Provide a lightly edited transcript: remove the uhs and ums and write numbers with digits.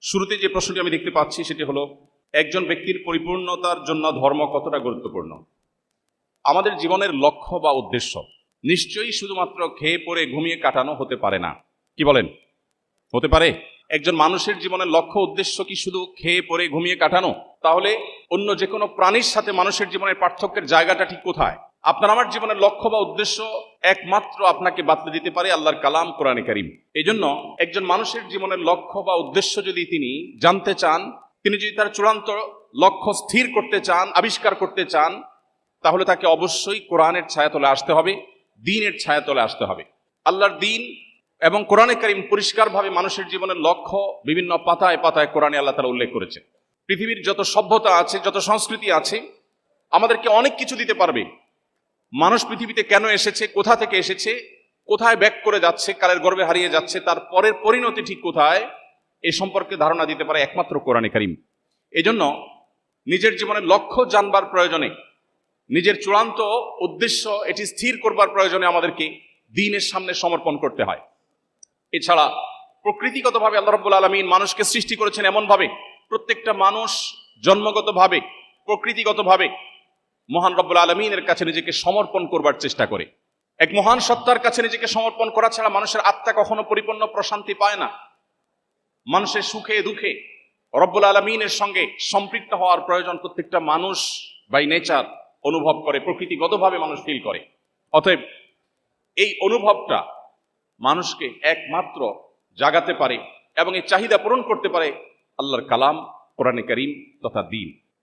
শুরুতে যে প্রশ্নটি আমি দেখতে পাচ্ছি সেটি হলো, একজন ব্যক্তির পরিপূর্ণতার জন্য ধর্ম কতটা গুরুত্বপূর্ণ? আমাদের জীবনের লক্ষ্য বা উদ্দেশ্য নিশ্চয়ই শুধুমাত্র খেয়ে পরে ঘুমিয়ে কাটানো হতে পারে না। কি বলেন, হতে পারে? একজন মানুষের জীবনের লক্ষ্য উদ্দেশ্য কি শুধু খেয়ে পরে ঘুমিয়ে কাটানো? তাহলে অন্য যে কোনো প্রাণীর সাথে মানুষের জীবনের পার্থক্যের জায়গাটা ঠিক কোথায়? আপনার আমার জীবনের লক্ষ্য বা উদ্দেশ্য একমাত্র আপনাকে বাতলে দিতে পারে আল্লাহর কালাম কোরআনে কারীম। এই জন্য একজন মানুষের জীবনের লক্ষ্য বা উদ্দেশ্য যদি তিনি জানতে চান, তিনি যদি তার চূড়ান্ত লক্ষ্য স্থির করতে চান, আবিষ্কার করতে চান, তাহলে তাকে অবশ্যই কোরআনের ছায়াতলে আসতে হবে, দ্বীনের ছায়াতলে আসতে হবে। আল্লাহর দ্বীন এবং কোরআনে কারীম পরিষ্কারভাবে মানুষের জীবনের লক্ষ্য বিভিন্ন পাতায় পাতায় কোরআনে আল্লাহ তাআলা উল্লেখ করেছে। পৃথিবীর যত সভ্যতা আছে, যত সংস্কৃতি আছে, আমাদেরকে অনেক কিছু দিতে পারবে। মানুষ পৃথিবীতে কেন এসেছে, কোথা থেকে এসেছে, কোথায় ব্যাক করে যাচ্ছে, কালের গর্ভে হারিয়ে যাচ্ছে, তার পরের পরিণতি ঠিক কোথায়, এ সম্পর্কে ধারণা দিতে পারে একমাত্র কোরআনে কারীম। এজন্য নিজের জীবনের লক্ষ্য জানবার প্রয়োজনে, নিজের চূড়ান্ত উদ্দেশ্য এটি স্থির করবার প্রয়োজনে আমাদেরকে দ্বীনের সামনে সমর্পণ করতে হয়। এছাড়া প্রকৃতিগতভাবে আল্লাহ রাব্বুল আলামিন মানুষকে সৃষ্টি করেছেন এমনভাবে, প্রত্যেকটা মানুষ জন্মগতভাবে, প্রকৃতিগতভাবে মহান রব্বুল আলামিনের কাছে নিজেকে সমর্পণ করবার চেষ্টা করে। এক মহান সত্তার কাছে নিজেকে সমর্পণ করা ছাড়া মানুষের আত্মা কখনো পরিপূর্ণ প্রশান্তি পায় না। মানুষের সুখে দুঃখে রব্বুল আলামিনের সঙ্গে সম্পৃক্ত হওয়ার প্রয়োজন প্রত্যেকটা মানুষ বাই নেচার অনুভব করে, প্রকৃতিগতভাবে মানুষ ফিল করে। অতএব এই অনুভবটা মানুষকে একমাত্র জাগাতে পারে এবং এই চাহিদা পূরণ করতে পারে আল্লাহর কালাম, কোরআনে কারীম তথা দ্বীন।